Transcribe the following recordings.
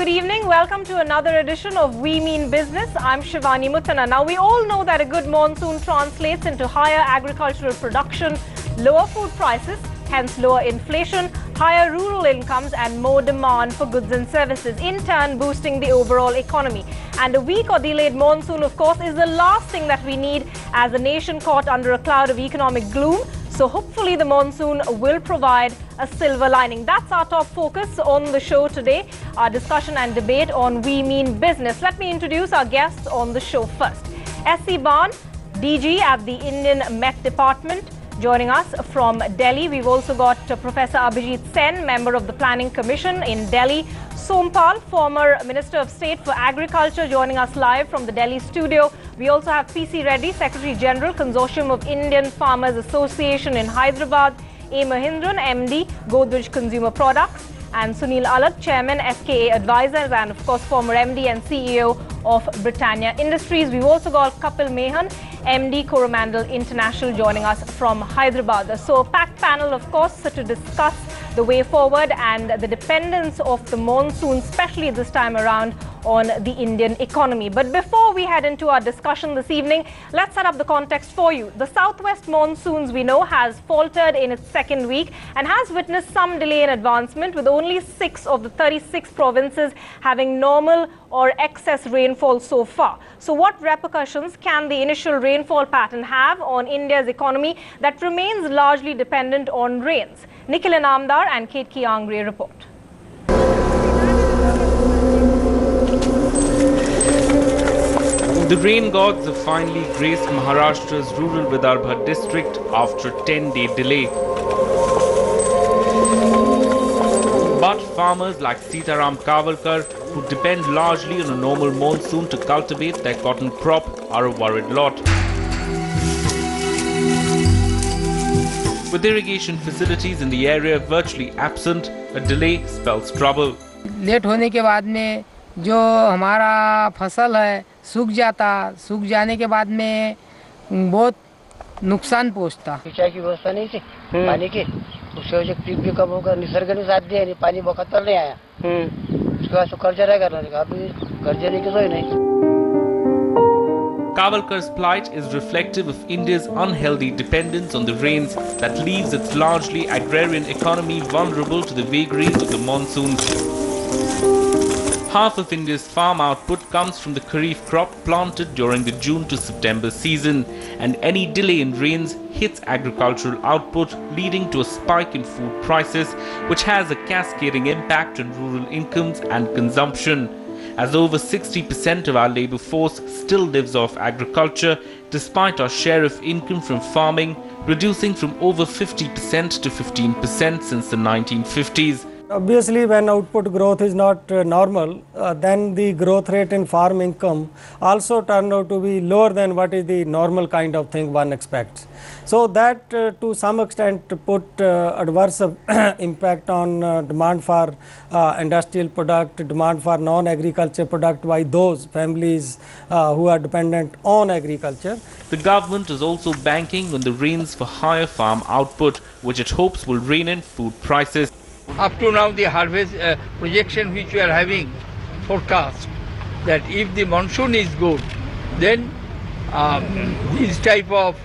good evening. Welcome to another edition of We Mean Business. I'm Shivani Muttana. Now, we all know that a good monsoon translates into higher agricultural production, lower food prices, hence lower inflation, higher rural incomes and more demand for goods and services, in turn boosting the overall economy. And a weak or delayed monsoon, of course, is the last thing that we need as a nation caught under a cloud of economic gloom. So hopefully the monsoon will provide a silver lining. That's our top focus on the show today, our discussion and debate on We Mean Business. Let me introduce our guests on the show first. S.C. Ban, DG at the Indian Met Department, joining us from Delhi. We've also got Professor Abhijit Sen, member of the Planning Commission in Delhi. Sompal, former Minister of State for Agriculture, joining us live from the Delhi studio. We also have P.C. Reddy, Secretary General, Consortium of Indian Farmers Association in Hyderabad. A. Mahendran, MD, Godrej Consumer Products. And Sunil Alat, Chairman, SKA Advisors, and of course former MD and CEO of Britannia Industries. We've also got Kapil Mehan, MD, Coromandel International, joining us from Hyderabad. So a packed panel, of course, to discuss the way forward and the dependence of the monsoon, especially this time around, on the Indian economy. But before we head into our discussion this evening, let's set up the context for you. The southwest monsoons, we know, has faltered in its second week and has witnessed some delay in advancement, with only 6 of the 36 provinces having normal or excess rainfall so far. So what repercussions can the initial rainfall pattern have on India's economy that remains largely dependent on rains? Nikhil Inamdar and Kate Kiangre report. The rain gods have finally graced Maharashtra's rural Vidarbha district after a 10-day delay. But farmers like Sitaram Kavalkar, who depend largely on a normal monsoon to cultivate their cotton crop, are a worried lot. With irrigation facilities in the area virtually absent, a delay spells trouble. Late होने के बाद में जो हमारा फसल है सूख जाता, सूख जाने के बाद में बहुत नुकसान पहुंचता। सिंचाई की व्यवस्था नहीं थी पानी की, उससे वजह पीक भी कम होगा, निसर्ग ने साथ दिया नहीं, पानी बखतर नहीं आया। उसके बाद तो कर्जा रहेगा, अभी कर्जे नहीं किसी नहीं। Kavalkar's plight is reflective of India's unhealthy dependence on the rains that leaves its largely agrarian economy vulnerable to the vagaries of the monsoons. Half of India's farm output comes from the Kharif crop planted during the June to September season, and any delay in rains hits agricultural output, leading to a spike in food prices, which has a cascading impact on rural incomes and consumption, as over 60% of our labour force still lives off agriculture, despite our share of income from farming reducing from over 50% to 15% since the 1950s. Obviously, when output growth is not normal, then the growth rate in farm income also turned out to be lower than what is the normal kind of thing one expects. So that to some extent put adverse impact on demand for industrial product, demand for non-agriculture product by those families who are dependent on agriculture. The government is also banking on the rains for higher farm output, which it hopes will rein in food prices. Up to now, the harvest projection which we are having forecast, that if the monsoon is good, then these type of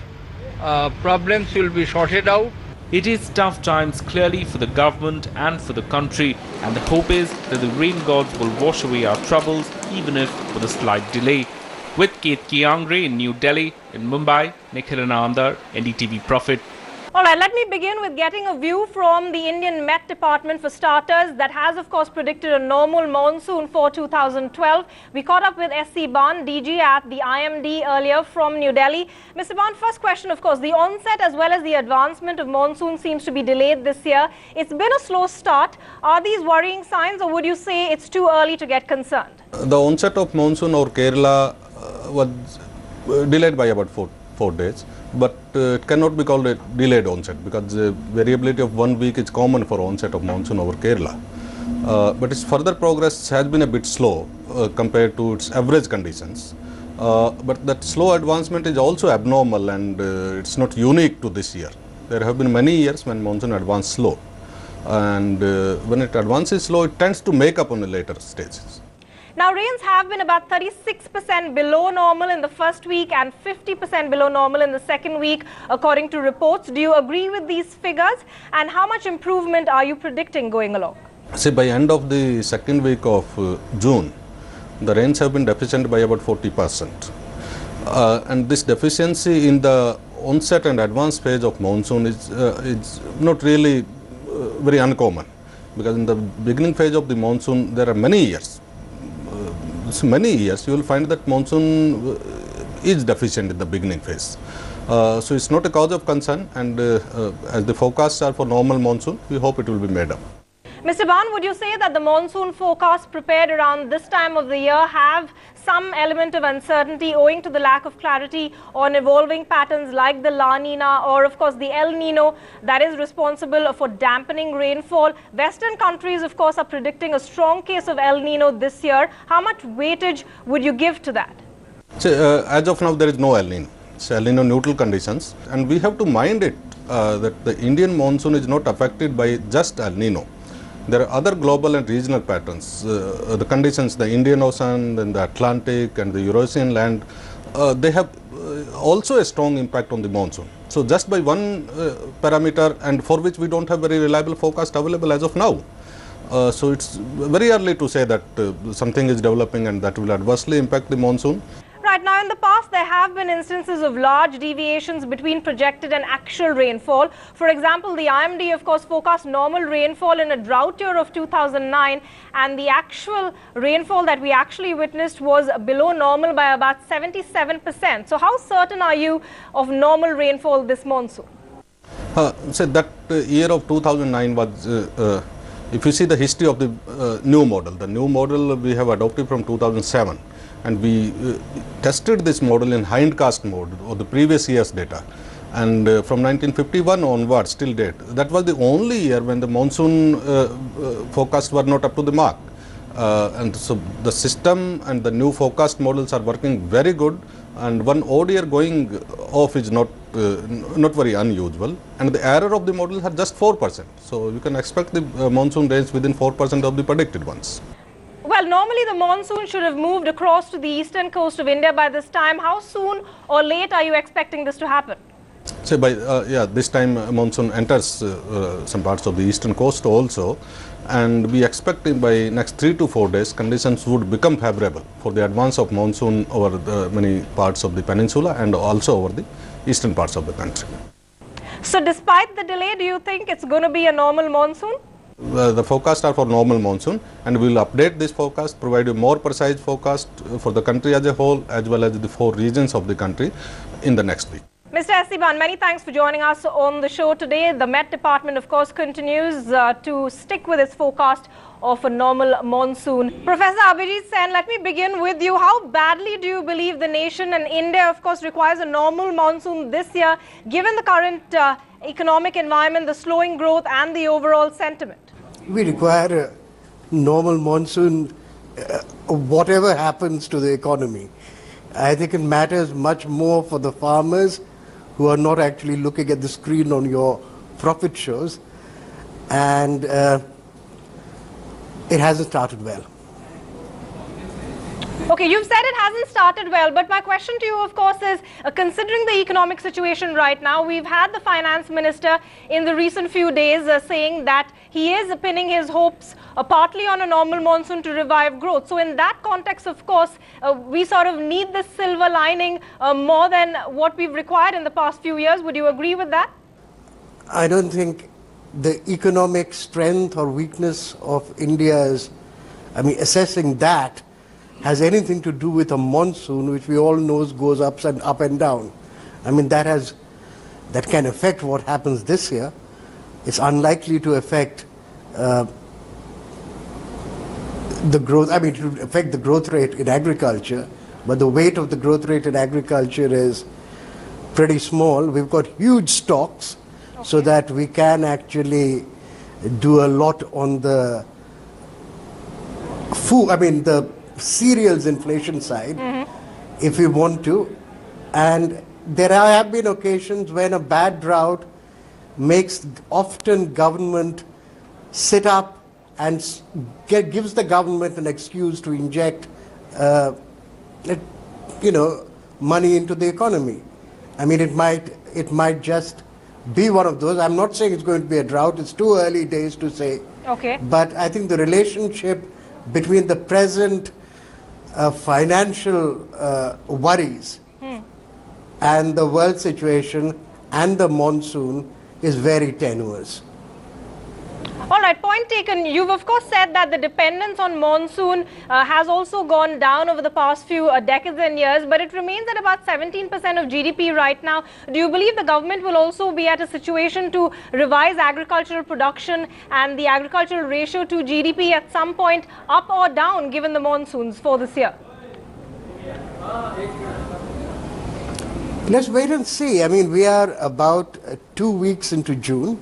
problems will be sorted out. It is tough times clearly for the government and for the country, and the hope is that the rain gods will wash away our troubles, even if with a slight delay. With Kate Kiangre in New Delhi, in Mumbai, Nikhil Inamdar, NDTV Profit. All right, let me begin with getting a view from the Indian Met Department for starters, that has, of course, predicted a normal monsoon for 2012. We caught up with S.C. Ban, DG at the IMD earlier from New Delhi. Mr. Ban, first question, of course, the onset as well as the advancement of monsoon seems to be delayed this year. It's been a slow start. Are these worrying signs, or would you say it's too early to get concerned? The onset of monsoon over Kerala was delayed by about four days. But it cannot be called a delayed onset, because the variability of 1 week is common for onset of monsoon over Kerala. But its further progress has been a bit slow compared to its average conditions. But that slow advancement is also abnormal, and it's not unique to this year. There have been many years when monsoon advanced slow. and when it advances slow, it tends to make up on the later stages. Now, rains have been about 36% below normal in the first week and 50% below normal in the second week, according to reports. Do you agree with these figures? And how much improvement are you predicting going along? See, by end of the second week of June, the rains have been deficient by about 40%. And this deficiency in the onset and advanced phase of monsoon is not really very uncommon, because in the beginning phase of the monsoon, there are many years you will find that monsoon is deficient in the beginning phase. So it's not a cause of concern, and as the forecasts are for normal monsoon, we hope it will be made up. Mr. Ban, would you say that the monsoon forecasts prepared around this time of the year have some element of uncertainty owing to the lack of clarity on evolving patterns like the La Nina or, of course, the El Nino that is responsible for dampening rainfall? Western countries, of course, are predicting a strong case of El Nino this year. How much weightage would you give to that? So, as of now, there is no El Nino. It's El Nino neutral conditions, and we have to mind it that the Indian monsoon is not affected by just El Nino. There are other global and regional patterns. The conditions, the Indian Ocean, and the Atlantic and the Eurasian land, they have also a strong impact on the monsoon. So just by one parameter, and for which we don't have very reliable forecast available as of now. So it's very early to say that something is developing and that will adversely impact the monsoon. Right, now in the past there have been instances of large deviations between projected and actual rainfall. For example, the IMD of course forecast normal rainfall in a drought year of 2009, and the actual rainfall that we actually witnessed was below normal by about 77%. So how certain are you of normal rainfall this monsoon? So that year of 2009 was, if you see the history of the new model we have adopted from 2007. And we tested this model in hindcast mode or the previous year's data, and from 1951 onwards till date, that was the only year when the monsoon forecasts were not up to the mark. And so the system and the new forecast models are working very good, and one odd year going off is not very unusual, and the error of the models are just 4%. So you can expect the monsoon rains within 4% of the predicted ones. Well, normally the monsoon should have moved across to the eastern coast of India by this time. How soon or late are you expecting this to happen? So by this time monsoon enters some parts of the eastern coast also, and we expect by next 3 to 4 days conditions would become favorable for the advance of monsoon over the many parts of the peninsula and also over the eastern parts of the country. So despite the delay, do you think it's going to be a normal monsoon? The forecasts are for normal monsoon, and we will update this forecast, provide you more precise forecast for the country as a whole as well as the 4 regions of the country in the next week. Mr. S.C. Ban, many thanks for joining us on the show today. The Met Department, of course, continues to stick with its forecast of a normal monsoon. Professor Abhijit Sen, let me begin with you. How badly do you believe the nation and India, of course, requires a normal monsoon this year, given the current economic environment, the slowing growth and the overall sentiment? We require a normal monsoon, whatever happens to the economy. I think it matters much more for the farmers who are not actually looking at the screen on your profit shows, and it hasn't started well. Okay, you've said it hasn't started well, but my question to you, of course, is considering the economic situation right now, we've had the finance minister in the recent few days saying that he is pinning his hopes partly on a normal monsoon to revive growth. So in that context, of course, we sort of need this silver lining more than what we've required in the past few years. Would you agree with that? I don't think the economic strength or weakness of India's, assessing that has anything to do with a monsoon, which we all know goes up and down. That can affect what happens this year. It's unlikely to affect the growth. To affect the growth rate in agriculture, but the weight of the growth rate in agriculture is pretty small. We've got huge stocks, so that we can actually do a lot on the food. The cereals inflation side, if we want to. And there have been occasions when a bad drought makes often government sit up and gives the government an excuse to inject, money into the economy. I mean, it might just be one of those. I'm not saying it's going to be a drought. It's too early days to say. Okay. But I think the relationship between the present financial worries and the world situation and the monsoon is very tenuous. All right, point taken. You've of course said that the dependence on monsoon has also gone down over the past few decades and years, but it remains at about 17% of GDP right now. Do you believe the government will also be at a situation to revise agricultural production and the agricultural ratio to GDP at some point, up or down, given the monsoons for this year? Let's wait and see. I mean, we are about 2 weeks into June.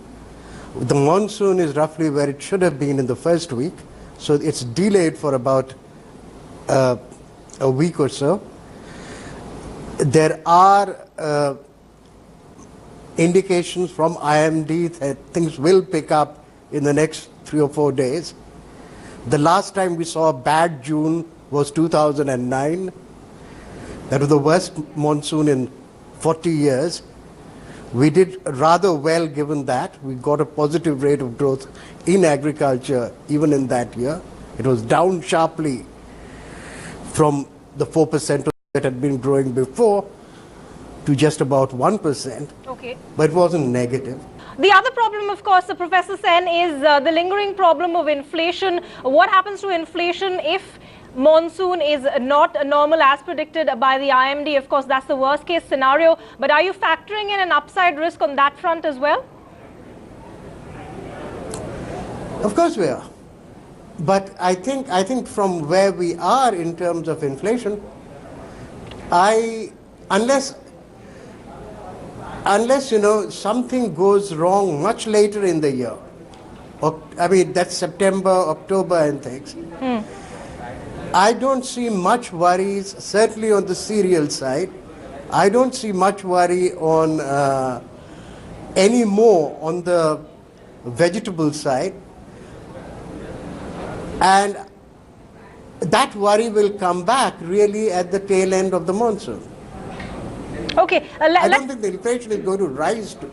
The monsoon is roughly where it should have been in the first week, so it's delayed for about a week or so. There are indications from IMD that things will pick up in the next 3 or 4 days. The last time we saw a bad June was 2009. That was the worst monsoon in 40 years. We did rather well given that. We got a positive rate of growth in agriculture even in that year. It was down sharply from the 4% that had been growing before to just about 1%. Okay. But it wasn't negative. The other problem, of course, Professor Sen, is the lingering problem of inflation. What happens to inflation if monsoon is not normal as predicted by the IMD? Of course, that's the worst case scenario. But are you factoring in an upside risk on that front as well? Of course we are. But I think from where we are in terms of inflation, unless something goes wrong much later in the year, I mean that's September, October and things, I don't see much worries, certainly on the cereal side. I don't see much worry on any more on the vegetable side. And that worry will come back really at the tail end of the monsoon. Okay. I don't think the inflation is going to rise to.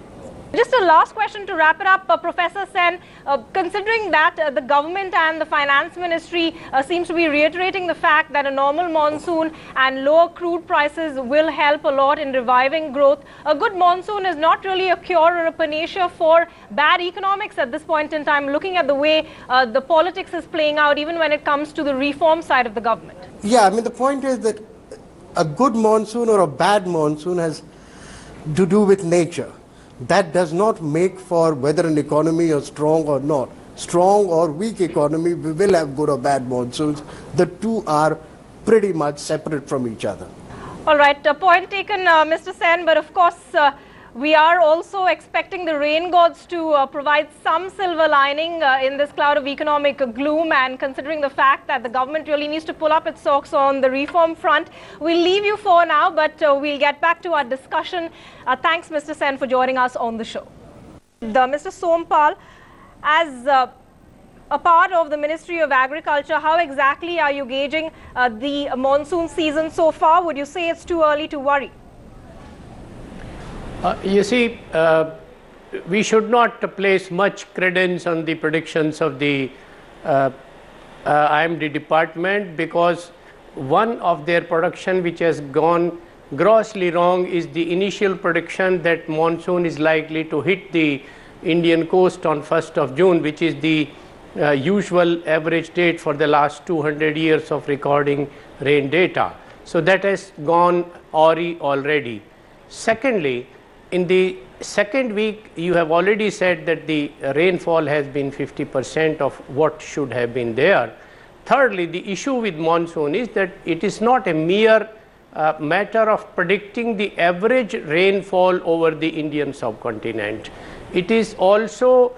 Just a last question to wrap it up, Professor Sen. Considering that the government and the finance ministry seems to be reiterating the fact that a normal monsoon and lower crude prices will help a lot in reviving growth, a good monsoon is not really a cure or a panacea for bad economics at this point in time, looking at the way the politics is playing out, even when it comes to the reform side of the government. Yeah, I mean, the point is that a good monsoon or a bad monsoon has to do with nature. That does not make for whether an economy is strong or not. Strong or weak economy, we will have good or bad monsoons. The two are pretty much separate from each other. All right, point taken, Mr. Sen, but of course, we are also expecting the rain gods to provide some silver lining in this cloud of economic gloom, and considering the fact that the government really needs to pull up its socks on the reform front. We'll leave you for now, but we'll get back to our discussion. Thanks, Mr. Sen, for joining us on the show. Mr. Sompal, as a part of the Ministry of Agriculture, how exactly are you gauging the monsoon season so far? Would you say it's too early to worry? You see, we should not place much credence on the predictions of the IMD department, because one of their production which has gone grossly wrong is the initial prediction that monsoon is likely to hit the Indian coast on 1st of June, which is the usual average date for the last 200 years of recording rain data. So that has gone awry already. Secondly, in the second week, you have already said that the rainfall has been 50% of what should have been there. Thirdly, the issue with monsoon is that it is not a mere matter of predicting the average rainfall over the Indian subcontinent. It is also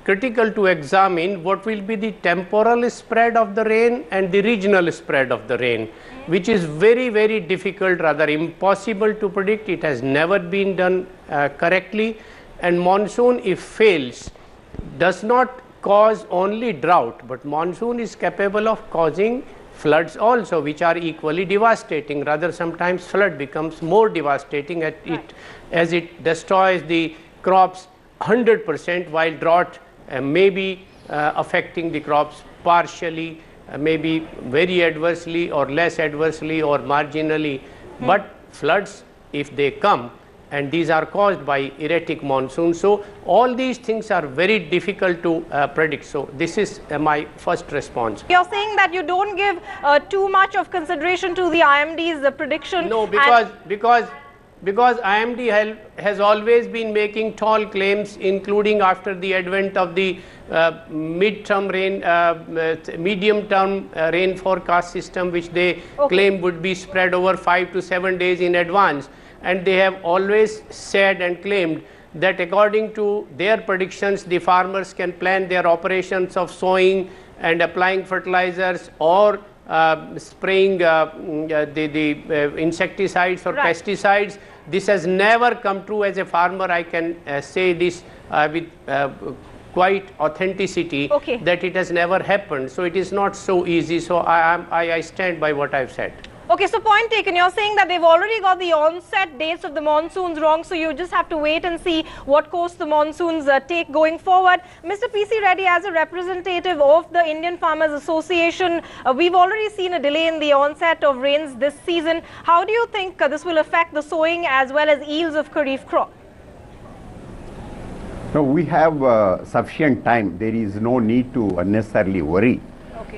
critical to examine what will be the temporal spread of the rain and the regional spread of the rain, which is very, very difficult, rather impossible to predict. It has never been done correctly, and monsoon, if fails, does not cause only drought, but monsoon is capable of causing floods also, which are equally devastating. Rather, sometimes flood becomes more devastating as it destroys the crops 100%, while drought may be affecting the crops partially, maybe very adversely or less adversely or marginally. But floods, if they come, and these are caused by erratic monsoon, so all these things are very difficult to predict. So this is my first response. You're saying that you don't give too much of consideration to the IMD's prediction. No, because IMD has always been making tall claims, including after the advent of the medium-term rain forecast system, which they claim would be spread over 5 to 7 days in advance. And they have always said and claimed that according to their predictions, the farmers can plan their operations of sowing and applying fertilizers or spraying the insecticides or pesticides. This has never come true. As a farmer, I can say this with quite authenticity, that it has never happened. So it is not so easy. So I stand by what I've said. Okay, so point taken. You're saying that they've already got the onset dates of the monsoons wrong, so you just have to wait and see what course the monsoons take going forward. Mr. P.C. Reddy, as a representative of the Indian Farmers Association, we've already seen a delay in the onset of rains this season. How do you think this will affect the sowing as well as yields of Kharif crop? No, we have sufficient time. There is no need to unnecessarily worry.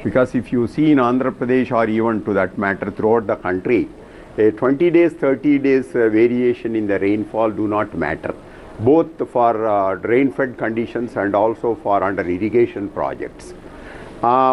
Because if you see in Andhra Pradesh or even to that matter throughout the country, a 20 days, 30 days variation in the rainfall do not matter, both for rain-fed conditions and also for under irrigation projects.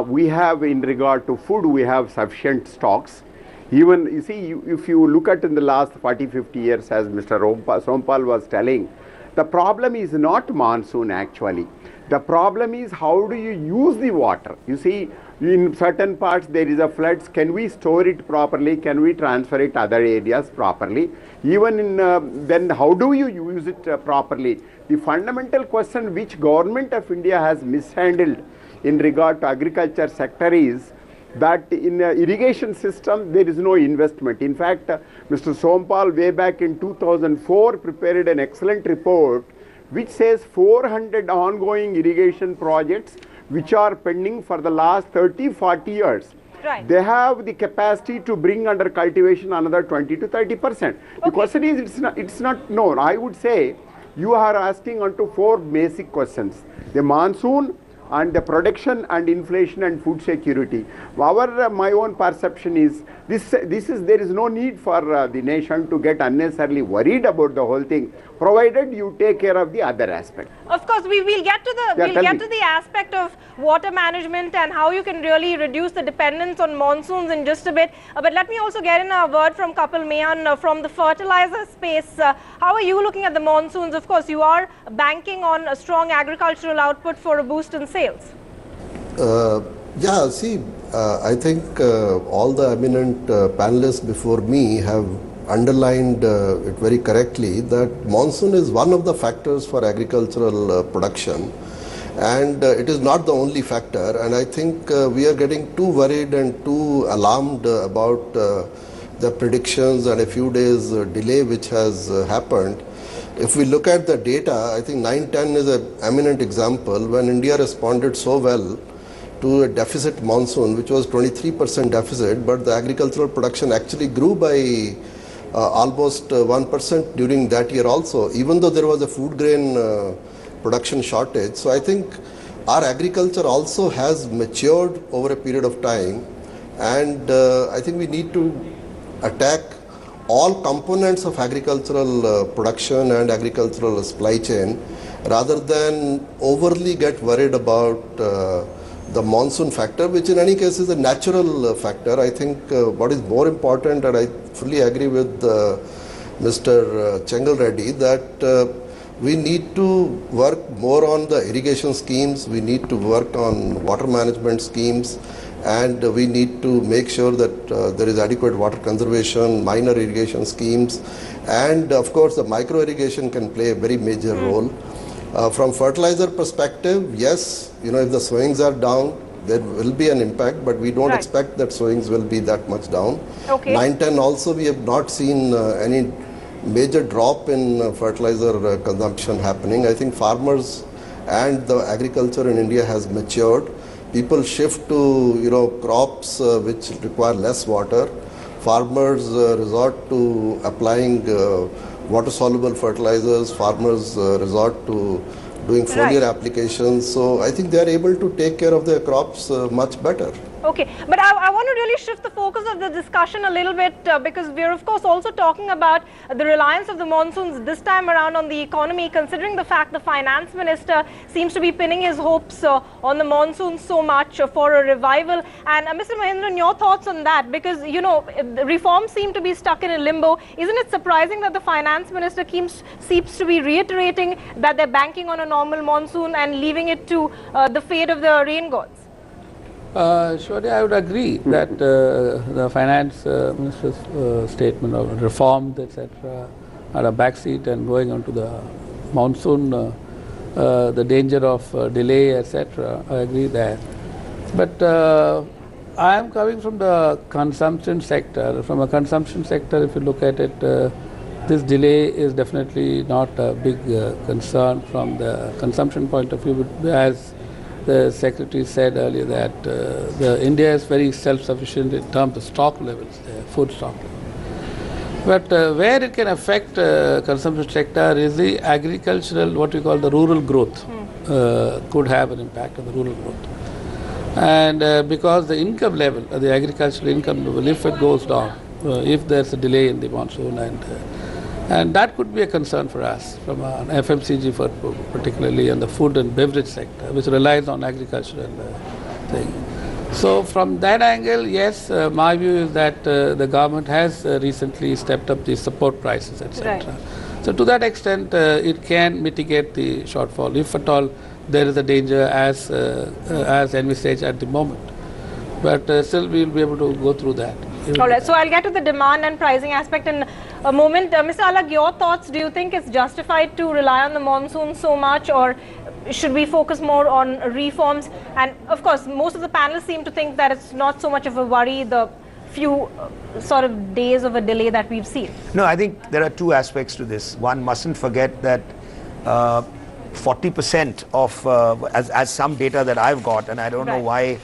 We have, in regard to food, we have sufficient stocks. Even, you see, if you look at in the last 40-50 years, as Mr. Sompal was telling, the problem is not monsoon actually. The problem is how do you use the water. You see, in certain parts there is a floods. Can we store it properly? Can we transfer it other areas properly? Even in then how do you use it properly? The fundamental question which Government of India has mishandled in regard to agriculture sector is that in irrigation system there is no investment. In fact, Mr. Sompal way back in 2004 prepared an excellent report which says 400 ongoing irrigation projects which are pending for the last 30-40 years. Right. They have the capacity to bring under cultivation another 20 to 30%. The question is, it's not known. I would say you are asking onto 4 basic questions: the monsoon and the production and inflation and food security. My own perception is there is no need for the nation to get unnecessarily worried about the whole thing, provided you take care of the other aspect. Of course, we'll get to the aspect of water management and how you can really reduce the dependence on monsoons in just a bit. But let me also get in a word from Kapil Mehan from the fertilizer space. How are you looking at the monsoons? Of course, you are banking on a strong agricultural output for a boost in sales. Yeah, see, I think all the eminent panelists before me have underlined it very correctly that monsoon is one of the factors for agricultural production, and it is not the only factor. And I think we are getting too worried and too alarmed about the predictions and a few days delay which has happened. If we look at the data, I think 9-10 is an eminent example when India responded so well to a deficit monsoon, which was 23% deficit, but the agricultural production actually grew by almost 1% during that year also, even though there was a food grain production shortage. So I think our agriculture also has matured over a period of time, and I think we need to attack all components of agricultural production and agricultural supply chain rather than overly get worried about the monsoon factor, which in any case is a natural factor. I think what is more important, and I fully agree with Mr. Chengal Reddy, that we need to work more on the irrigation schemes, we need to work on water management schemes, and we need to make sure that there is adequate water conservation, minor irrigation schemes, and of course the micro irrigation can play a very major role. From fertilizer perspective, yes, if the sowings are down, there will be an impact, but we don't expect that sowings will be that much down. Okay. 9-10 also, we have not seen any major drop in fertilizer consumption happening. I think farmers and the agriculture in India has matured. People shift to crops which require less water. Farmers resort to applying water soluble fertilizers. Farmers resort to doing foliar applications. So I think they are able to take care of their crops much better. Okay, but I want to really shift the focus of the discussion a little bit because we are of course also talking about the reliance of the monsoons this time around on the economy, considering the fact the finance minister seems to be pinning his hopes on the monsoons so much for a revival. And Mr. Mahendran, your thoughts on that, because reforms seem to be stuck in a limbo. Isn't it surprising that the finance minister seems to be reiterating that they're banking on a normal monsoon and leaving it to the fate of the rain gods? Surely I would agree that the finance minister's statement of reforms, etc., are a backseat and going on to the monsoon, the danger of delay, etc. I agree there. But I am coming from the consumption sector. From a consumption sector, if you look at it, this delay is definitely not a big concern from the consumption point of view, as the Secretary said earlier that India is very self-sufficient in terms of stock levels, food stock levels. But where it can affect consumption sector is the agricultural, what we call the rural growth, could have an impact on the rural growth. And because the income level, the agricultural income level, if it goes down, if there's a delay in the monsoon, and that could be a concern for us from an FMCG, particularly in the food and beverage sector, which relies on agricultural thing. So from that angle, yes, my view is that the government has recently stepped up the support prices, etc. Right. So to that extent, it can mitigate the shortfall, if at all there is a danger as envisaged at the moment. But still we will be able to go through that. All right, so I'll get to the demand and pricing aspect in a moment. Mr. Alag, your thoughts, do you think it's justified to rely on the monsoon so much, or should we focus more on reforms? And of course, most of the panelists seem to think that it's not so much of a worry, the few sort of days of a delay that we've seen. No, I think there are two aspects to this. One, mustn't forget that 40% of, as some data that I've got, and I don't know why,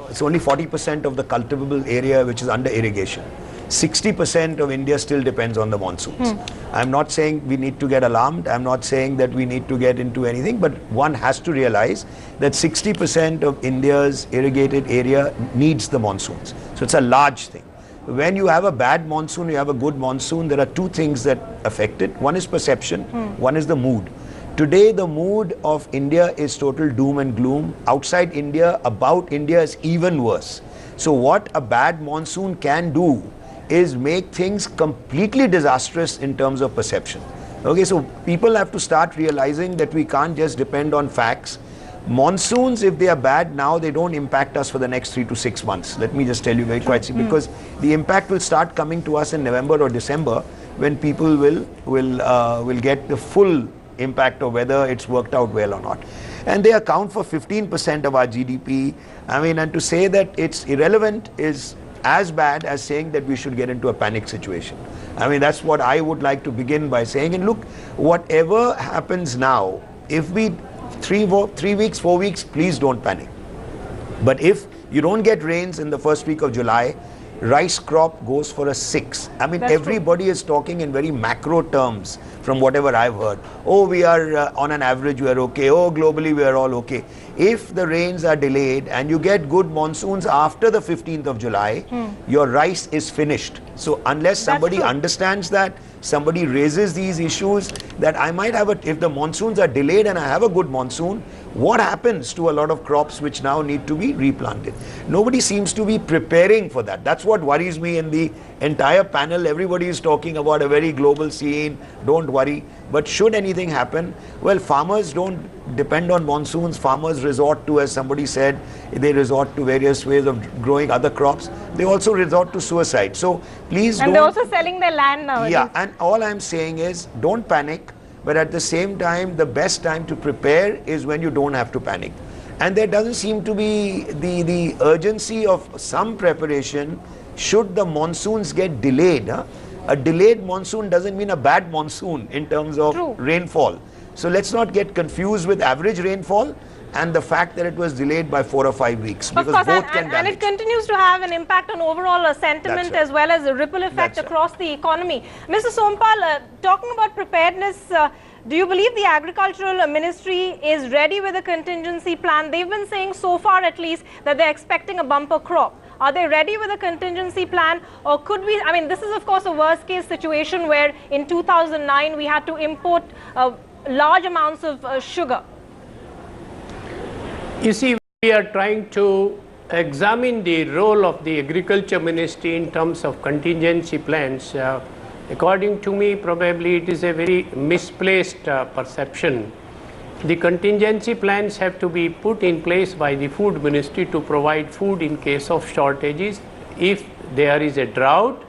it's only 40% of the cultivable area which is under irrigation. 60% of India still depends on the monsoons. I'm not saying we need to get alarmed. I'm not saying that we need to get into anything, but one has to realize that 60% of India's irrigated area needs the monsoons. So it's a large thing. When you have a bad monsoon, you have a good monsoon, there are two things that affect it. One is perception, one is the mood. Today, the mood of India is total doom and gloom. Outside India, about India is even worse. So what a bad monsoon can do is make things completely disastrous in terms of perception. Okay, so people have to start realizing that we can't just depend on facts. Monsoons, if they are bad now, they don't impact us for the next 3 to 6 months. Let me just tell you very quietly, because the impact will start coming to us in November or December, when people will get the full impact of whether it's worked out well or not. And they account for 15% of our GDP. I mean, and to say that it's irrelevant is as bad as saying that we should get into a panic situation. I mean, that's what I would like to begin by saying. And look, whatever happens now, if we 3 weeks, 4 weeks, please don't panic. But if you don't get rains in the first week of July, rice crop goes for a 6. I mean, everybody is talking in very macro terms from whatever I've heard. Oh, we are on an average, we are okay. Oh, globally, we are all okay. If the rains are delayed and you get good monsoons after the 15th of July, your rice is finished. So unless somebody understands that, somebody raises these issues, that I might have if the monsoons are delayed and I have a good monsoon, what happens to a lot of crops which now need to be replanted? Nobody seems to be preparing for that. That's what worries me in the entire panel. Everybody is talking about a very global scene, don't worry. But should anything happen, well, farmers don't depend on monsoons. Farmers resort to, as somebody said, they resort to various ways of growing other crops. They also resort to suicide. So please don't. And they're also selling their land now. Yeah, and all I'm saying is don't panic. but at the same time, the best time to prepare is when you don't have to panic. And there doesn't seem to be the urgency of some preparation should the monsoons get delayed. A delayed monsoon doesn't mean a bad monsoon in terms of rainfall. So let's not get confused with average rainfall and the fact that it was delayed by 4 or 5 weeks, because both can damage. And it continues to have an impact on overall sentiment as well as a ripple effect across the economy. Mr. Sompal, talking about preparedness, do you believe the Agricultural Ministry is ready with a contingency plan? They've been saying so far at least that they're expecting a bumper crop. Are they ready with a contingency plan, or could we, I mean, this is of course a worst case situation where in 2009 we had to import large amounts of sugar. You see, we are trying to examine the role of the Agriculture Ministry in terms of contingency plans. According to me, probably it is a very misplaced perception. The contingency plans have to be put in place by the Food Ministry to provide food in case of shortages if there is a drought.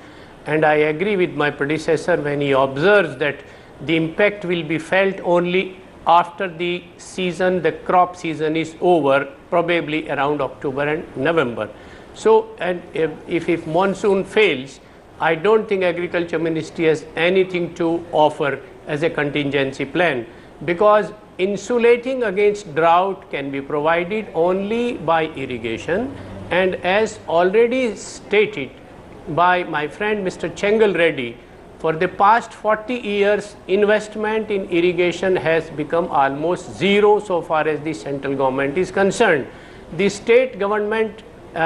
And I agree with my predecessor when he observes that the impact will be felt only after the season, the crop season is over, probably around October and November. So, and if monsoon fails, I don't think Agriculture Ministry has anything to offer as a contingency plan, because insulating against drought can be provided only by irrigation, and as already stated by my friend Mr. Chengal Reddy, for the past 40 years, investment in irrigation has become almost zero so far as the central government is concerned. The state government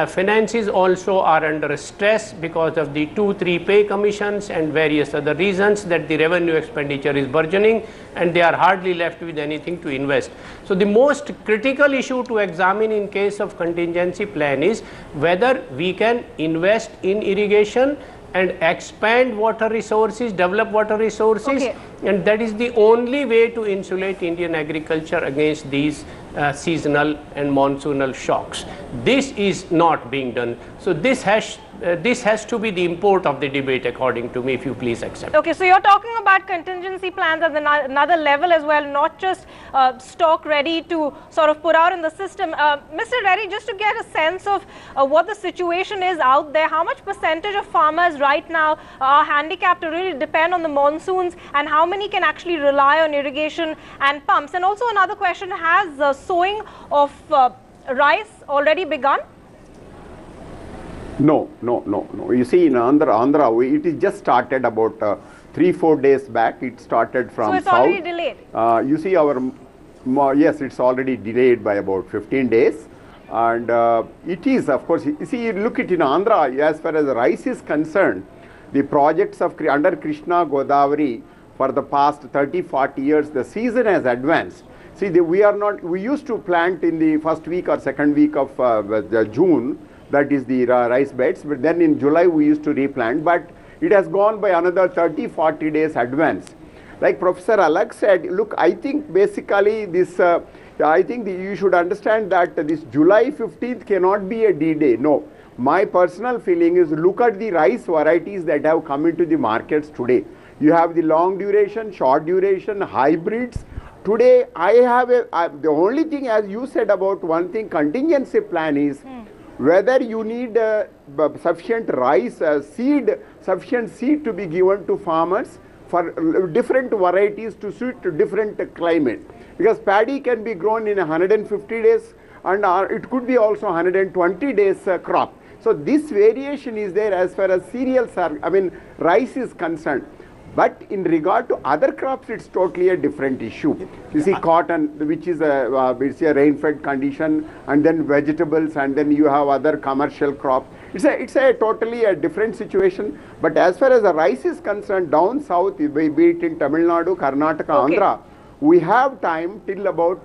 finances also are under stress because of the 2-3 pay commissions and various other reasons that the revenue expenditure is burgeoning and they are hardly left with anything to invest. So the most critical issue to examine in case of contingency plan is whether we can invest in irrigation and expand water resources, develop water resources, and that is the only way to insulate Indian agriculture against these seasonal and monsoonal shocks. This is not being done. So this has to be the import of the debate, according to me, if you please accept. Okay, so you're talking about contingency plans at another level as well, not just stock ready to sort of put out in the system. Mr. Reddy, just to get a sense of what the situation is out there, how much percentage of farmers right now are handicapped to really depend on the monsoons, and how many can actually rely on irrigation and pumps? And also another question, has sowing of rice already begun? No. You see, in Andhra, it is just started about 3-4 days back. It started from south. So it's south. already delayed? You see, yes, it's already delayed by about 15 days. And it is, of course, you see, look at in Andhra, as far as rice is concerned, the projects of under Krishna Godavari for the past 30-40 years, the season has advanced. See, we used to plant in the first week or second week of June, that is the rice beds, but then in July we used to replant, but it has gone by another 30-40 days advance. Like Professor Alak said, look, I think basically this, I think you should understand that this July 15th cannot be a D-Day. No, my personal feeling is look at the rice varieties that have come into the markets today. You have the long duration, short duration, hybrids. Today, I have the only thing, as you said about one thing, contingency plan is whether you need sufficient rice, sufficient seed to be given to farmers for different varieties to suit different climate. Because paddy can be grown in 150 days and it could be also 120 days crop. So this variation is there as far as cereals are, rice is concerned. But in regard to other crops, it's totally a different issue. You see cotton, which is it's a rain-fed condition, and then vegetables, and then you have other commercial crops. It's a totally a different situation. But as far as the rice is concerned, down south, be it in Tamil Nadu, Karnataka, Andhra, we have time till about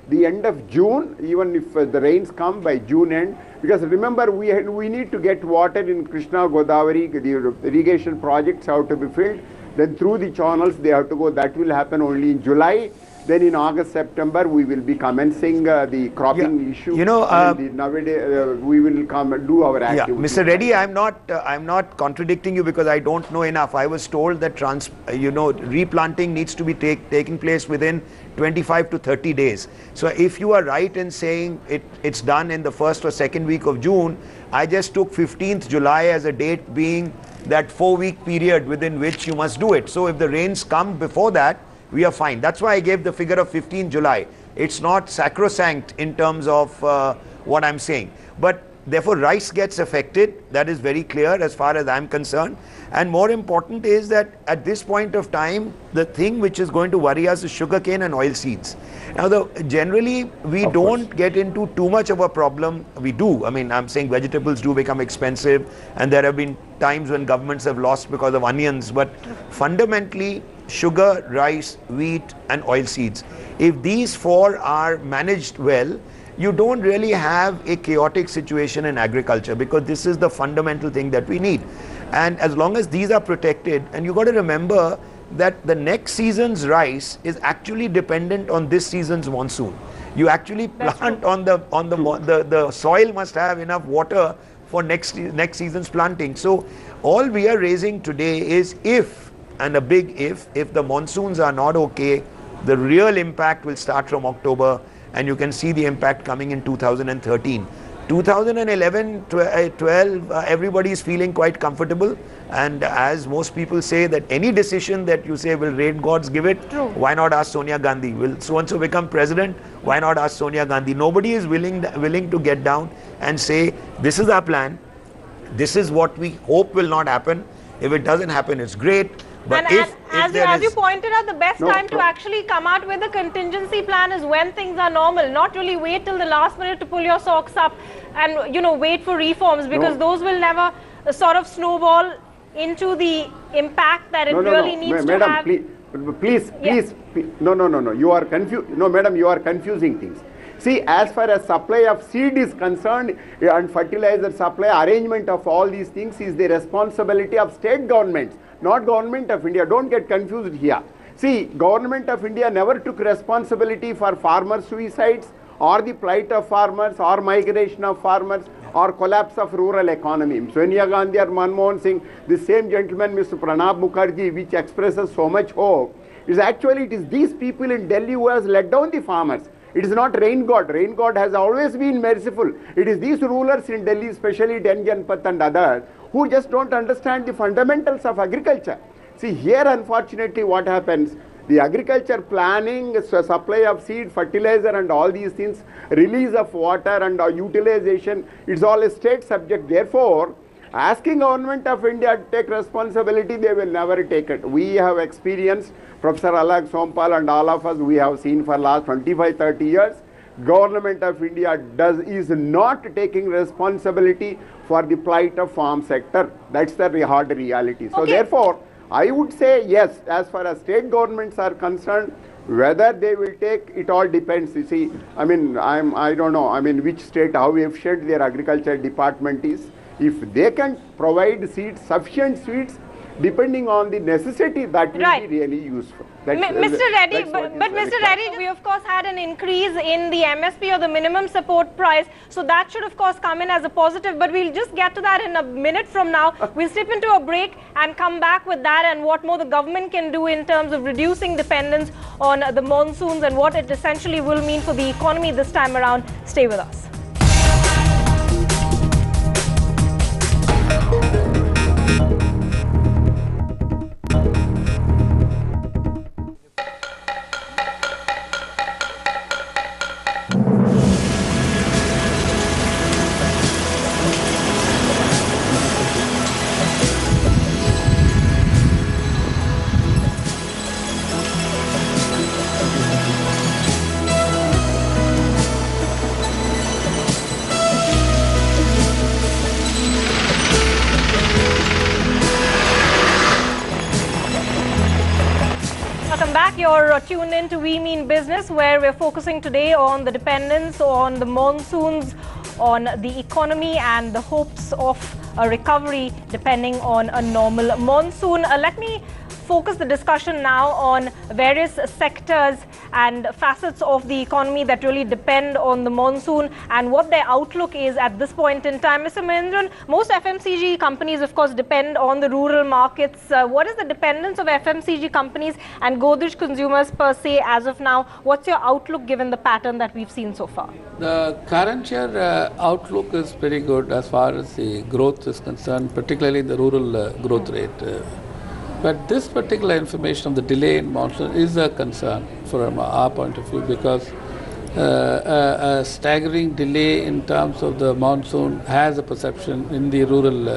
the end of June, even if the rains come by June end. Because remember, we need to get water in Krishna, Godavari, the irrigation projects have to be filled. Then through the channels they have to go. That will happen only in July. Then in August, September, we will be commencing the cropping issue. You know, nowadays we will come and do our activity. Mr. Reddy, I'm not contradicting you because I don't know enough. I was told that replanting needs to be taking place within 25 to 30 days. So if you are right in saying it's done in the first or second week of June, I just took 15th July as a date being that 4-week period within which you must do it. So if the rains come before that, we are fine. That's why I gave the figure of 15 July. It's not sacrosanct in terms of what I'm saying. But therefore, rice gets affected. That is very clear as far as I'm concerned. And more important is that at this point of time, the thing which is going to worry us is sugarcane and oilseeds. Now, generally, we don't get into too much of a problem. We do. I mean, I'm saying vegetables do become expensive. And there have been times when governments have lost because of onions. But fundamentally, sugar, rice, wheat and oilseeds. If these four are managed well, you don't really have a chaotic situation in agriculture because this is the fundamental thing that we need. And as long as these are protected, and you got to remember that the next season's rice is actually dependent on this season's monsoon. You actually plant on the soil must have enough water for next season's planting. So all we are raising today is if, and a big if the monsoons are not okay, the real impact will start from October, and you can see the impact coming in 2013. 2011, 12, everybody is feeling quite comfortable, and as most people say that any decision that you say will rain gods give it, why not ask Sonia Gandhi? Will so-and-so become president? Why not ask Sonia Gandhi? Nobody is willing to get down and say, this is our plan, this is what we hope will not happen. If it doesn't happen, it's great. But and as you pointed out, the best time to actually come out with a contingency plan is when things are normal, not really wait till the last minute to pull your socks up and wait for reforms, because those will never sort of snowball into the impact that it really needs to have. Please, no, you are confused. No, madam, you are confusing things. See, as far as supply of seed is concerned and fertilizer supply, arrangement of all these things is the responsibility of state governments, not Government of India. Don't get confused here. See, Government of India never took responsibility for farmer suicides or the plight of farmers or migration of farmers or collapse of rural economy. Sonia Gandhi or Manmohan Singh, the same gentleman, Mr. Pranab Mukherjee, which expresses so much hope, is actually it is these people in Delhi who has let down the farmers. It is not rain god. Rain god has always been merciful. It is these rulers in Delhi, especially Denjanpat and others, who just don't understand the fundamentals of agriculture. See, here unfortunately what happens, the agriculture planning, supply of seed, fertilizer and all these things, release of water and utilization, it's all a state subject. Therefore, asking Government of India to take responsibility, they will never take it. We have experienced, Professor Alag Sompal and all of us, we have seen for last 25-30 years, Government of India is not taking responsibility for the plight of farm sector. That's the hard reality. So therefore, I would say yes, as far as state governments are concerned, whether they will take, it all depends. You see, I mean, I don't know, I mean, which state, how efficient their agriculture department is. If they can provide seeds, sufficient seeds, depending on the necessity, that will be really useful. Mr. Reddy, but Mr. Reddy, we of course had an increase in the MSP or the minimum support price, so that should of course come in as a positive, but we'll just get to that in a minute from now. We'll slip into a break and come back with that and what more the government can do in terms of reducing dependence on the monsoons and what it essentially will mean for the economy this time around. Stay with us. You're tuned in to We Mean Business, where we're focusing today on the dependence on the monsoons, on the economy and the hopes of a recovery depending on a normal monsoon. Let me focus the discussion now on various sectors and facets of the economy that really depend on the monsoon and what their outlook is at this point in time. Mr. Mahendran, most FMCG companies, of course, depend on the rural markets. What is the dependence of FMCG companies and Godrej consumers per se as of now? What's your outlook given the pattern that we've seen so far? The current year outlook is pretty good as far as the growth is concerned, particularly the rural growth rate. But this particular information of the delay in monsoon is a concern from our point of view, because a staggering delay in terms of the monsoon has a perception in the rural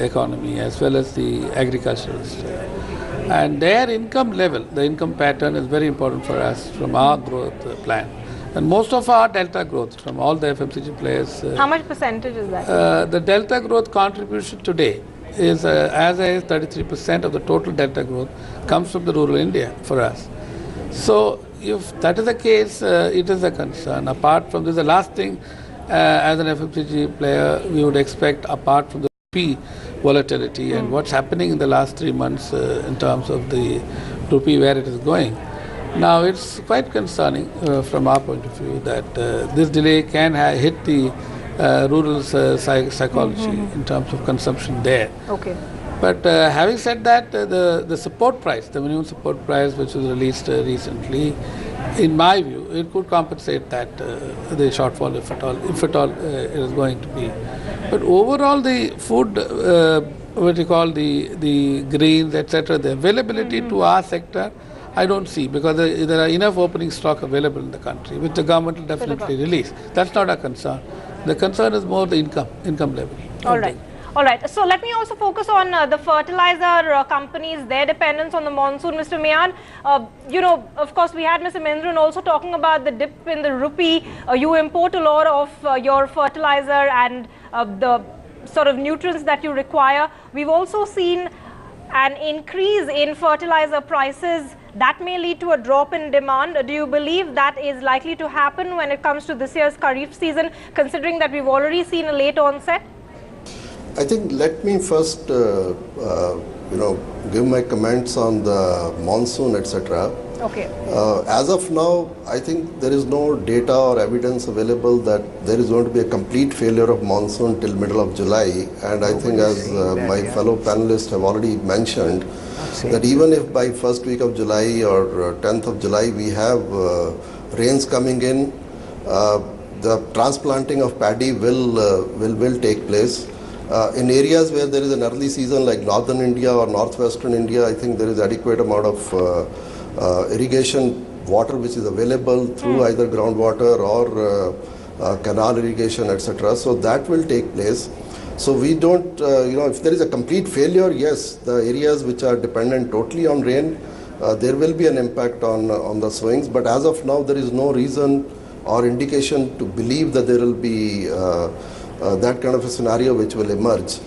economy as well as the agriculturalists. And their income level, the income pattern is very important for us from our growth plan. And most of our delta growth from all the FMCG players. How much percentage is that? The delta growth contribution today is as high as 33% of the total delta growth comes from the rural India for us. So if that is the case, it is a concern. Apart from this, the last thing as an FMCG player we would expect, apart from the rupee volatility and what's happening in the last 3 months in terms of the rupee, where it is going. Now it's quite concerning from our point of view that this delay can hit the rural psychology in terms of consumption there. Okay. But having said that, the support price, the minimum support price which was released recently, in my view, it could compensate that the shortfall, if at all it is going to be. But overall, the food, what you call the grains, etc., the availability to our sector, I don't see, because there are enough opening stock available in the country, which the government will definitely release. That's not a concern. The concern is more the income level. All right. All right. So let me also focus on the fertilizer companies, their dependence on the monsoon. Mr. Mian, you know, of course, we had Mr. Mahendran also talking about the dip in the rupee. You import a lot of your fertilizer and the sort of nutrients that you require. We've also seen an increase in fertilizer prices. That may lead to a drop in demand. Do you believe that is likely to happen when it comes to this year's Kharif season, considering that we've already seen a late onset? I think let me first, give my comments on the monsoon, etc. Okay. As of now, I think there is no data or evidence available that there is going to be a complete failure of monsoon till middle of July. And I think, as my fellow panelists have already mentioned, that even if by first week of July or 10th of July we have rains coming in, the transplanting of paddy will take place. In areas where there is an early season like northern India or northwestern India, I think there is adequate amount of irrigation water which is available through either groundwater or canal irrigation, etc. So that will take place. So we don't, if there is a complete failure, yes, the areas which are dependent totally on rain, there will be an impact on the swings. But as of now, there is no reason or indication to believe that there will be that kind of a scenario which will emerge.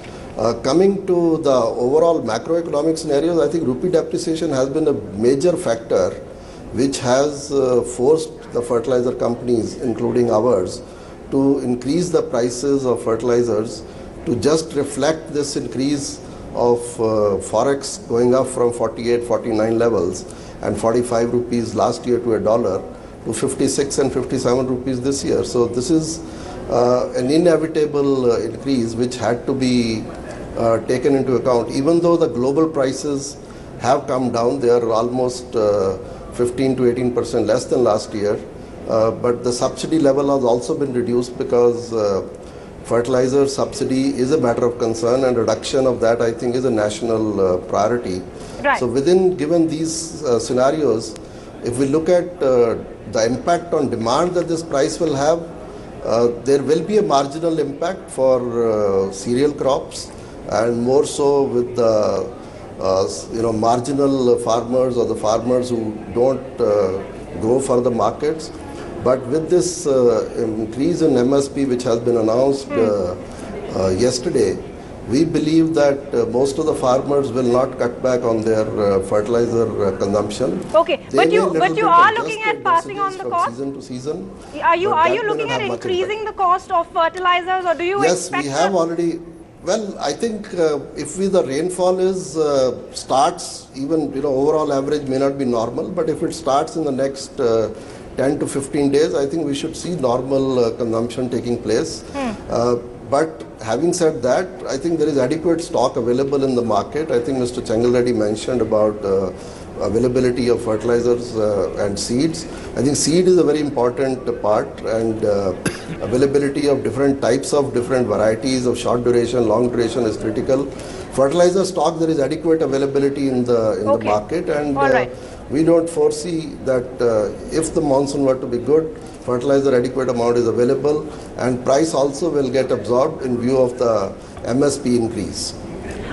Coming to the overall macroeconomic scenarios, I think rupee depreciation has been a major factor which has forced the fertilizer companies, including ours, to increase the prices of fertilizers to just reflect this increase of forex going up from 48, 49 levels and 45 rupees last year to $1 to 56 and 57 rupees this year. So this is an inevitable increase which had to be taken into account. Even though the global prices have come down, they are almost 15 to 18% less than last year, but the subsidy level has also been reduced because fertilizer subsidy is a matter of concern, and reduction of that, I think, is a national priority. Right. So given these scenarios, if we look at the impact on demand that this price will have, there will be a marginal impact for cereal crops, and more so with the marginal farmers or the farmers who don't grow for the markets. But with this increase in MSP which has been announced yesterday, we believe that most of the farmers will not cut back on their fertilizer consumption. Okay, but you are looking at passing on the cost? Season to season. Are you looking at increasing the cost of fertilizers, or do you expect? Yes, we have already. Well, I think if the rainfall starts, even overall average may not be normal, but if it starts in the next 10 to 15 days, I think we should see normal consumption taking place. But having said that, I think there is adequate stock available in the market. I think Mr. Chengal Reddy mentioned about availability of fertilizers and seeds. I think seed is a very important part, and availability of different types of different varieties of short duration, long duration is critical. Fertilizer stock, there is adequate availability in the market, and we don't foresee that if the monsoon were to be good, fertilizer adequate amount is available, and price also will get absorbed in view of the MSP increase.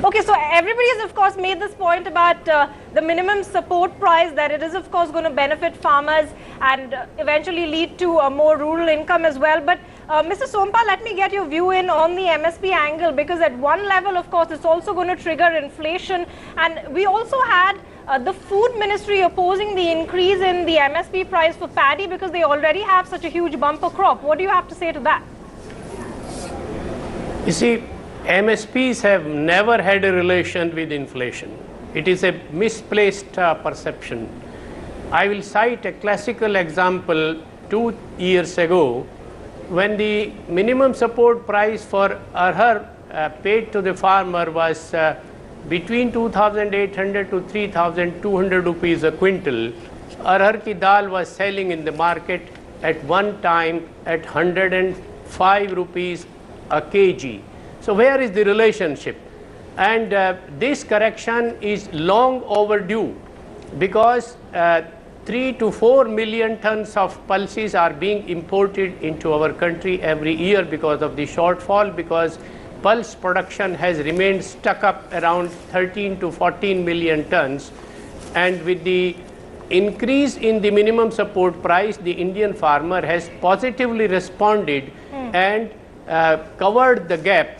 Okay, so everybody has of course made this point about the minimum support price, that it is of course going to benefit farmers and eventually lead to a more rural income as well. But Mr. Sompa, let me get your view in on the MSP angle, because at one level of course it's also going to trigger inflation, and we also had the food ministry opposing the increase in the MSP price for paddy because they already have such a huge bumper crop. What do you have to say to that? You see, MSPs have never had a relation with inflation. It is a misplaced perception. I will cite a classical example 2 years ago when the minimum support price for arhar paid to the farmer was between 2,800 to 3,200 rupees a quintal. Arhar ki dal was selling in the market at one time at 105 rupees a kg. So where is the relationship? And this correction is long overdue, because 3 to 4 million tons of pulses are being imported into our country every year because of the shortfall, because pulse production has remained stuck up around 13 to 14 million tons. And with the increase in the minimum support price, the Indian farmer has positively responded and covered the gap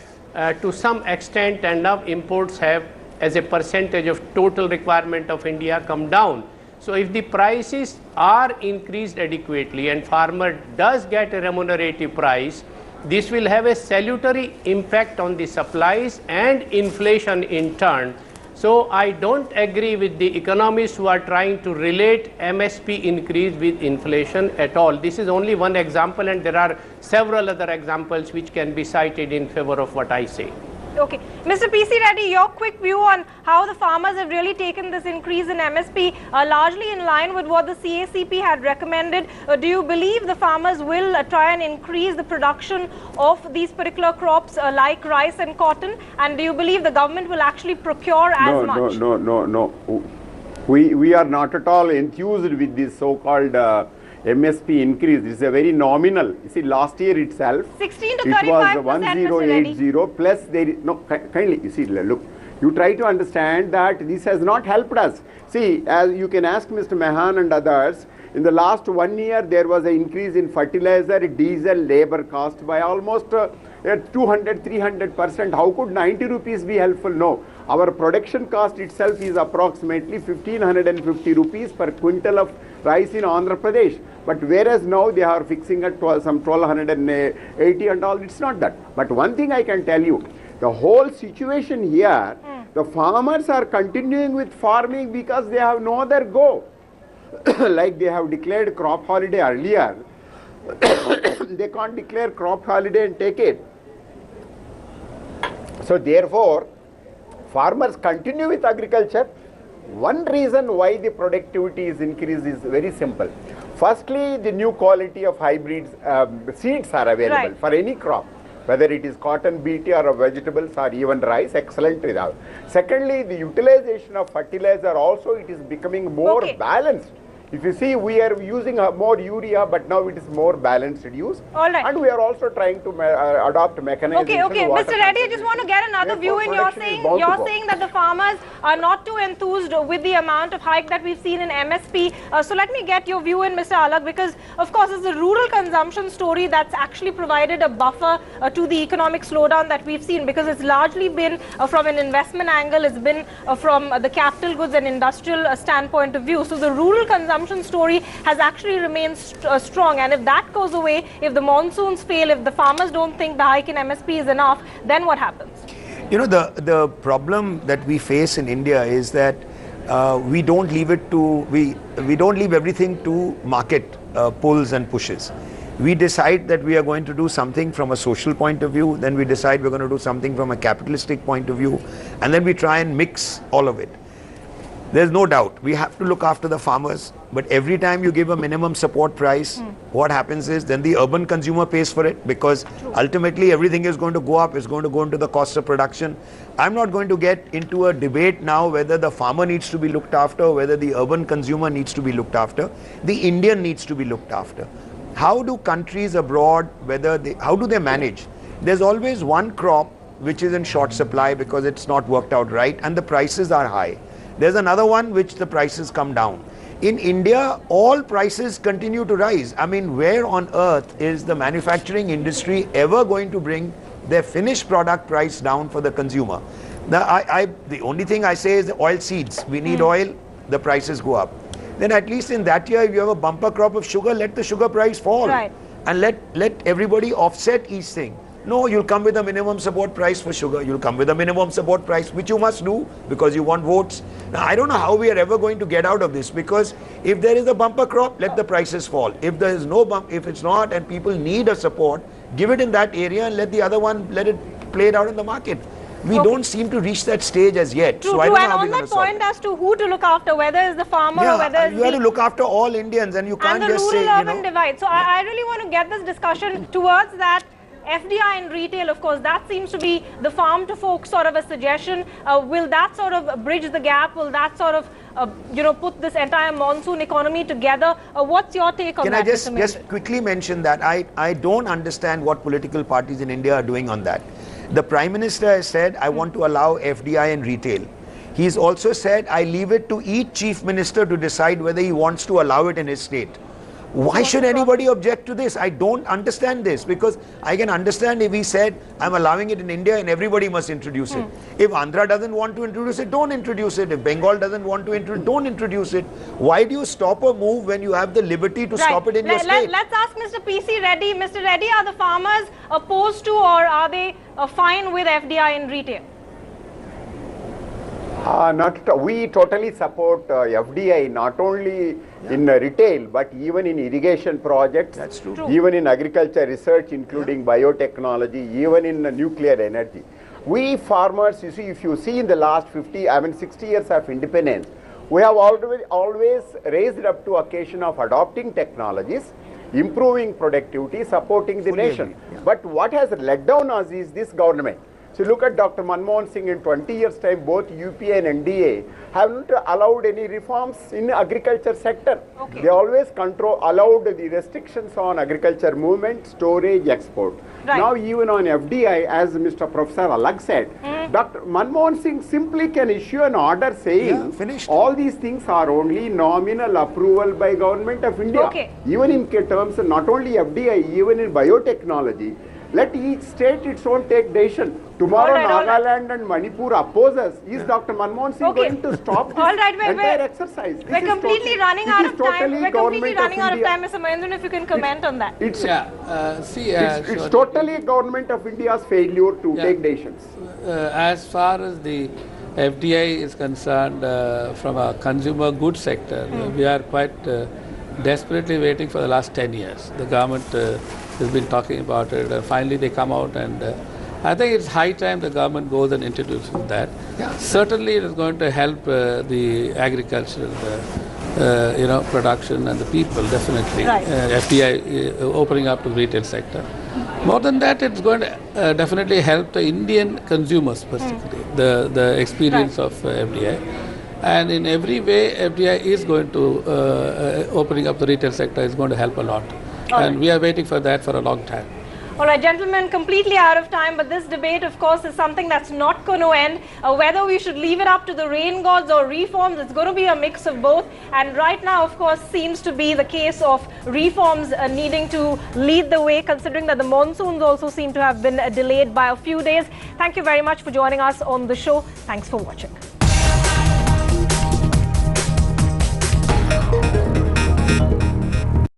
to some extent, and now imports have, as a percentage of total requirement of India, come down. So if the prices are increased adequately and farmer does get a remunerative price, this will have a salutary impact on the supplies and inflation in turn. So I don't agree with the economists who are trying to relate MSP increase with inflation at all. This is only one example, and there are several other examples which can be cited in favor of what I say. Okay. Mr. PC Reddy, your quick view on how the farmers have really taken this increase in MSP, largely in line with what the CACP had recommended. Do you believe the farmers will try and increase the production of these particular crops like rice and cotton? And do you believe the government will actually procure as much? No. We are not at all enthused with this so-called MSP increase. It is a very nominal. You see, last year itself, 16 to it 35%, was 1080 plus there is no kindly. You see, look, you try to understand that this has not helped us. See, as you can ask Mr. Mahan and others, in the last 1 year there was an increase in fertilizer, diesel, labor cost by almost 200-300%. How could 90 rupees be helpful? No. Our production cost itself is approximately 1550 rupees per quintal of rice in Andhra Pradesh. But whereas now they are fixing at some 1280 and all, it's not that. But one thing I can tell you, the whole situation here, the farmers are continuing with farming because they have no other go. Like they have declared crop holiday earlier, they can't declare crop holiday and take it. So therefore, farmers continue with agriculture. One reason why the productivity is increased is very simple. Firstly, the new quality of hybrids seeds are available for any crop, whether it is cotton, BT or vegetables or even rice, excellent result. Secondly, the utilization of fertilizer also, it is becoming more balanced. If you see, we are using more urea, but now it is more balanced use. All right. And we are also trying to adopt mechanization. Okay. Mr. Reddy, I just want to get another view in. You're saying that the farmers are not too enthused with the amount of hike that we've seen in MSP. So let me get your view in, Mr. Alak, because of course it's the rural consumption story that's actually provided a buffer to the economic slowdown that we've seen, because it's largely been from an investment angle, it's been from the capital goods and industrial standpoint of view. So the rural consumption story has actually remained strong, and if that goes away, if the monsoons fail, if the farmers don't think the hike in MSP is enough, then what happens? You know, the problem that we face in India is that we don't leave it to, we don't leave everything to market pulls and pushes. We decide that we are going to do something from a social point of view, then we decide we're going to do something from a capitalistic point of view, and then we try and mix all of it. There's no doubt we have to look after the farmers, but every time you give a minimum support price, what happens is then the urban consumer pays for it, because ultimately everything is going to go up, it's going to go into the cost of production. I'm not going to get into a debate now whether the farmer needs to be looked after, whether the urban consumer needs to be looked after. The Indian needs to be looked after. How do countries abroad, how do they manage? There's always one crop which is in short supply because it's not worked out right and the prices are high. There's another one which the prices come down. In India, all prices continue to rise. I mean, where on earth is the manufacturing industry ever going to bring their finished product price down for the consumer? The only thing I say is the oil seeds. We need oil, the prices go up. Then at least in that year, if you have a bumper crop of sugar, let the sugar price fall. Right. And let everybody offset each thing. No, you'll come with a minimum support price for sugar. You'll come with a minimum support price, which you must do because you want votes. Now, I don't know how we are ever going to get out of this, because if there is a bumper crop, let the prices fall. If there is no bump, if it's not and people need a support, give it in that area and let the other one, let it play it out in the market. We don't seem to reach that stage as yet. True, so I don't know how we're going to solve it. And on that point as to who to look after, whether it's the farmer or whether it's you have to look after all Indians, and you can't just say, and the rural-urban divide. So I really want to get this discussion towards that. FDI in retail, of course, that seems to be the farm to folk sort of a suggestion. Will that sort of bridge the gap? Will that sort of, put this entire monsoon economy together? What's your take on that? Can I just quickly mention that I don't understand what political parties in India are doing on that. The Prime Minister has said, I want to allow FDI in retail. He's also said, I leave it to each Chief Minister to decide whether he wants to allow it in his state. Why should anybody object to this? I don't understand this, because I can understand if he said, I'm allowing it in India and everybody must introduce it. If Andhra doesn't want to introduce it, don't introduce it. If Bengal doesn't want to introduce it, don't introduce it. Why do you stop a move when you have the liberty to stop it in your state? Let's ask Mr. PC Reddy. Mr. Reddy, are the farmers opposed to, or are they fine with FDI in retail? We totally support FDI not only in retail but even in irrigation projects. That's true. Even in agriculture research, including biotechnology, even in nuclear energy. We farmers, you see, if you see in the last 60 years of independence, we have always raised up to occasion of adopting technologies, improving productivity, supporting the nation. But what has let down us is this government. So look at Dr. Manmohan Singh. In 20 years' time, both UPA and NDA have not allowed any reforms in the agriculture sector. They always allowed the restrictions on agriculture movement, storage, export. Right. Now even on FDI, as Mr. Professor Alag said, Dr. Manmohan Singh simply can issue an order saying all these things are only nominal approval by Government of India. Even in terms of not only FDI, even in biotechnology, let each state its own take decision. Tomorrow Nagaland and Manipur oppose us. Is Dr. Manmohan Singh going to stop this entire exercise? We're completely running out of time. We're completely running out of time, Mr. Mahendran, if you can comment on that. It's totally Government of India's failure to take decisions. As far as the FDI is concerned, from a consumer goods sector, we are quite desperately waiting for the last 10 years. The government has been talking about it. Finally, they come out, and I think it's high time the government goes and introduces that. Certainly, it is going to help the agricultural, production and the people. Definitely, FDI opening up to the retail sector. More than that, it's going to definitely help the Indian consumers specifically. The experience of FDI. And in every way, FDI is going to, opening up the retail sector is going to help a lot. And we are waiting for that for a long time. All right, gentlemen, completely out of time, but this debate, of course, is something that's not going to end. Whether we should leave it up to the rain gods or reforms, it's going to be a mix of both. And right now, of course, seems to be the case of reforms needing to lead the way, considering that the monsoons also seem to have been delayed by a few days. Thank you very much for joining us on the show. Thanks for watching.